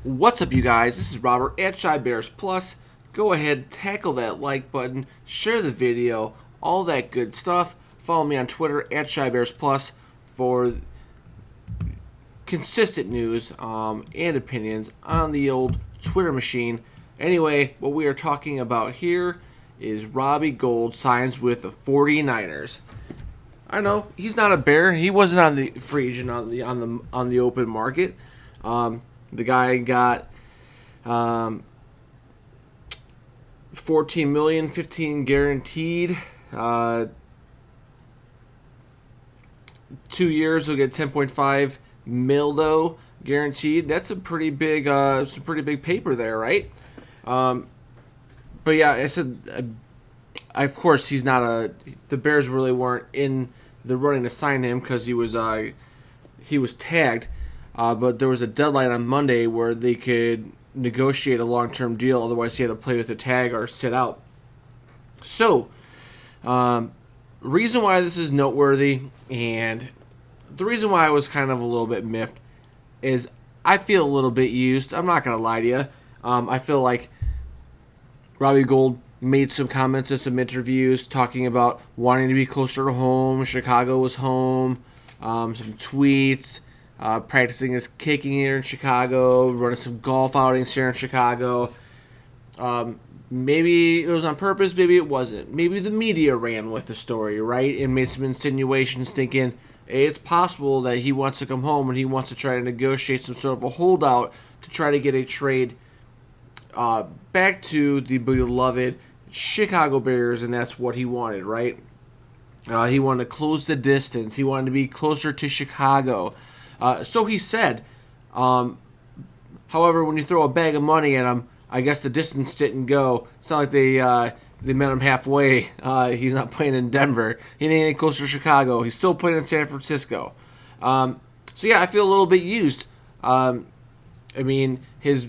What's up, you guys? This is Robert at Shy Bears Plus. Go ahead, tackle that like button, share the video, all that good stuff. Follow me on Twitter at Shy Bears Plus for consistent news and opinions on the old Twitter machine. Anyway, what we are talking about here is Robbie Gould signs with the 49ers. I know he's not a Bear. He wasn't on the free agent on the open market. The guy got 14 million, 15 guaranteed. 2 years he'll get 10.5 mil though guaranteed. That's a pretty big, some pretty big paper there, right? But yeah, I said, of course he's not the Bears really weren't in the running to sign him because he was tagged. But there was a deadline on Monday where they could negotiate a long-term deal. Otherwise, he had to play with the tag or sit out. So, reason why this is noteworthy, and the reason why I was kind of a little bit miffed, is I feel a little bit used. I'm not going to lie to you. I feel like Robbie Gould made some comments in some interviews talking about wanting to be closer to home. Chicago was home. Some tweets. Practicing his kicking here in Chicago, running some golf outings here in Chicago. Maybe it was on purpose, maybe it wasn't. Maybe the media ran with the story, right? And made some insinuations thinking, hey, it's possible that he wants to come home and he wants to try to negotiate some sort of a holdout to try to get a trade back to the beloved Chicago Bears, and that's what he wanted, right? He wanted to close the distance. He wanted to be closer to Chicago. So he said. However, when you throw a bag of money at him, I guess the distance didn't go. It's not like they met him halfway. He's not playing in Denver. He ain't any closer to Chicago. He's still playing in San Francisco. So yeah, I feel a little bit used. I mean, his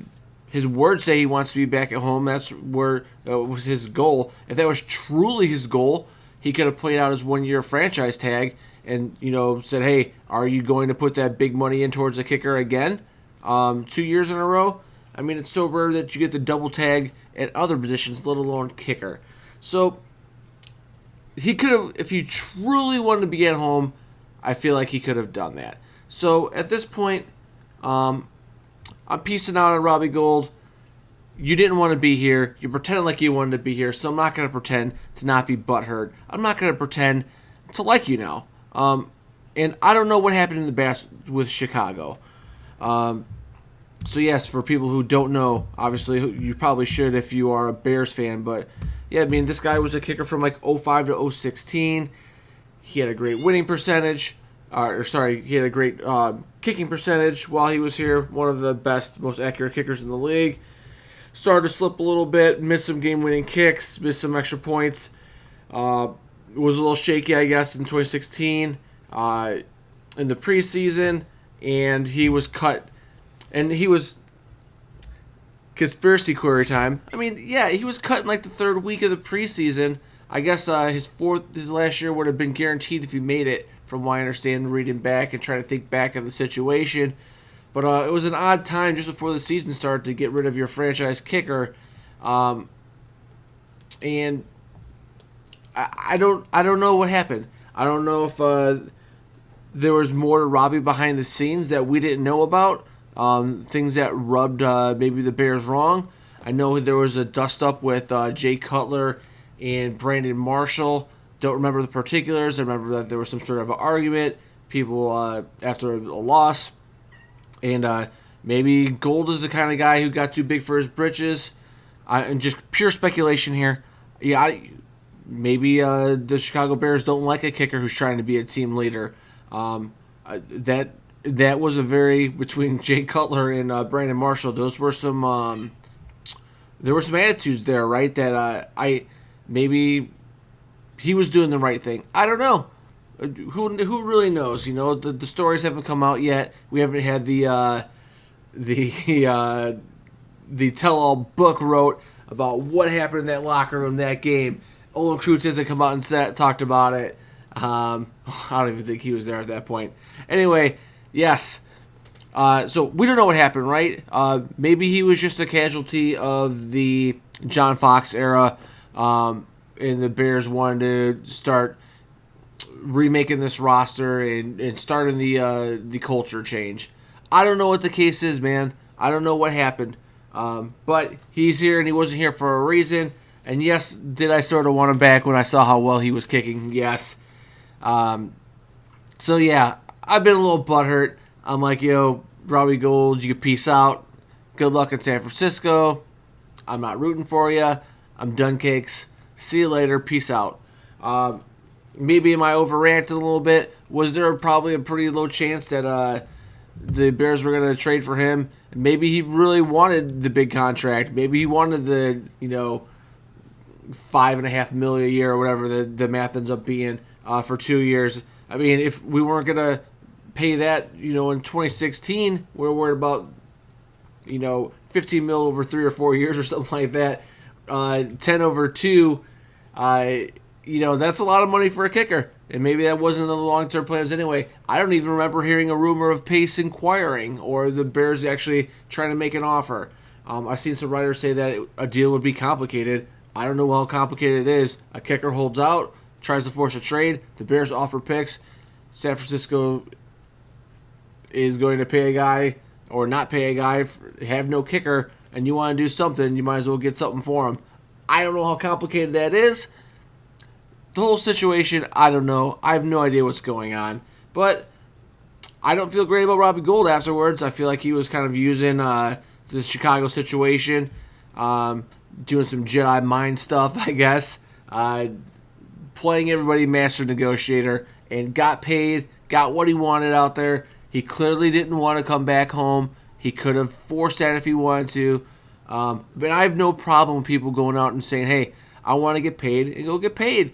words say he wants to be back at home. That's where was his goal. If that was truly his goal, he could have played out his 1-year franchise tag and, said, hey, are you going to put that big money in towards the kicker again? 2 years in a row? I mean, it's so rare that you get the double tag at other positions, let alone kicker. So he could have, if he truly wanted to be at home, I feel like he could have done that. So at this point, I'm piecing out on Robbie Gould. You didn't want to be here. You pretended like you wanted to be here, so I'm not going to pretend to not be butthurt. I'm not going to pretend to like you now. And I don't know what happened in the past with Chicago. So yes, for people who don't know, obviously you probably should if you are a Bears fan. But yeah, I mean, this guy was a kicker from like 05 to 016. He had a great winning percentage. He had a great kicking percentage while he was here. One of the best, most accurate kickers in the league. Started to slip a little bit, missed some game-winning kicks, missed some extra points. Was a little shaky, I guess, in 2016 in the preseason, and he was cut. And he was conspiracy query time. I mean, yeah, he was cut in like the third week of the preseason. I guess his last year would have been guaranteed if he made it, from what I understand, reading back and trying to think back of the situation. But it was an odd time just before the season started to get rid of your franchise kicker, and I don't know what happened. I don't know if there was more to Robbie behind the scenes that we didn't know about. Things that rubbed maybe the Bears wrong. I know there was a dust up with Jay Cutler and Brandon Marshall. Don't remember the particulars. I remember that there was some sort of an argument. People after a loss. And maybe Gould is the kind of guy who got too big for his britches. And just pure speculation here. Yeah, maybe the Chicago Bears don't like a kicker who's trying to be a team leader. That was between Jay Cutler and Brandon Marshall. Those were some there were some attitudes there, right? That maybe he was doing the right thing. I don't know. Who really knows? The stories haven't come out yet. We haven't had the tell-all book wrote about what happened in that locker room, that game. Olin Kreutz hasn't come out and talked about it. I don't even think he was there at that point. Anyway, yes, So we don't know what happened, right? Maybe he was just a casualty of the John Fox era, and the Bears wanted to start remaking this roster and starting the culture change. I don't know what the case is, man. I don't know what happened. But he's here, and he wasn't here for a reason. And yes, did I sort of want him back when I saw how well he was kicking? Yes. So yeah, I've been a little butthurt. I'm like, yo, Robbie Gould, you can peace out. Good luck in San Francisco. I'm not rooting for you. I'm done cakes. See you later. Peace out. Maybe am I overreacting a little bit? Was there probably a pretty low chance that the Bears were going to trade for him? Maybe he really wanted the big contract. Maybe he wanted the, $5.5 million a year or whatever the math ends up being for 2 years. I mean, if we weren't going to pay that, in 2016, we're worried about, $15 million over 3 or 4 years or something like that. 10 over 2, that's a lot of money for a kicker. And maybe that wasn't in the long-term plans anyway. I don't even remember hearing a rumor of Pace inquiring or the Bears actually trying to make an offer. I've seen some writers say that a deal would be complicated. I don't know how complicated it is. A kicker holds out, tries to force a trade. The Bears offer picks. San Francisco is going to pay a guy or not pay a guy, have no kicker, and you want to do something, you might as well get something for him. I don't know how complicated that is. The whole situation, I don't know. I have no idea what's going on. But I don't feel great about Robbie Gould afterwards. I feel like he was kind of using the Chicago situation, doing some Jedi mind stuff, I guess, playing everybody master negotiator, and got paid, got what he wanted out there. He clearly didn't want to come back home. He could have forced that if he wanted to. But I have no problem with people going out and saying, hey, I want to get paid, and go get paid.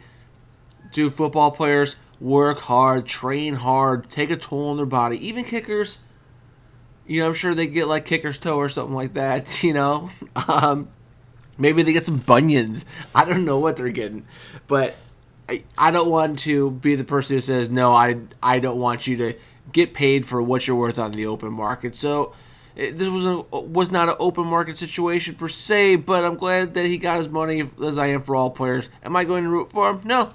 Dude, football players work hard, train hard, take a toll on their body. Even kickers, I'm sure they get like kicker's toe or something like that, Maybe they get some bunions. I don't know what they're getting. But I don't want to be the person who says, no, I don't want you to get paid for what you're worth on the open market. So this was not an open market situation per se, but I'm glad that he got his money, as I am for all players. Am I going to root for him? No,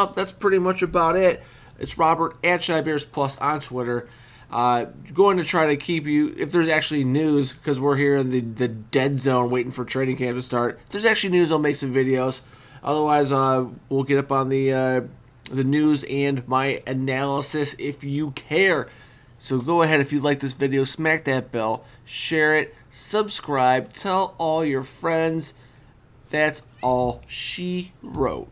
that's pretty much about it. It's Robert at ShyBearsPlus on Twitter. Going to try to keep you, if there's actually news, because we're here in the dead zone waiting for training camp to start. If there's actually news, I'll make some videos. Otherwise, we'll get up on the news and my analysis if you care. So go ahead, if you like this video, smack that bell, share it, subscribe, tell all your friends. That's all she wrote.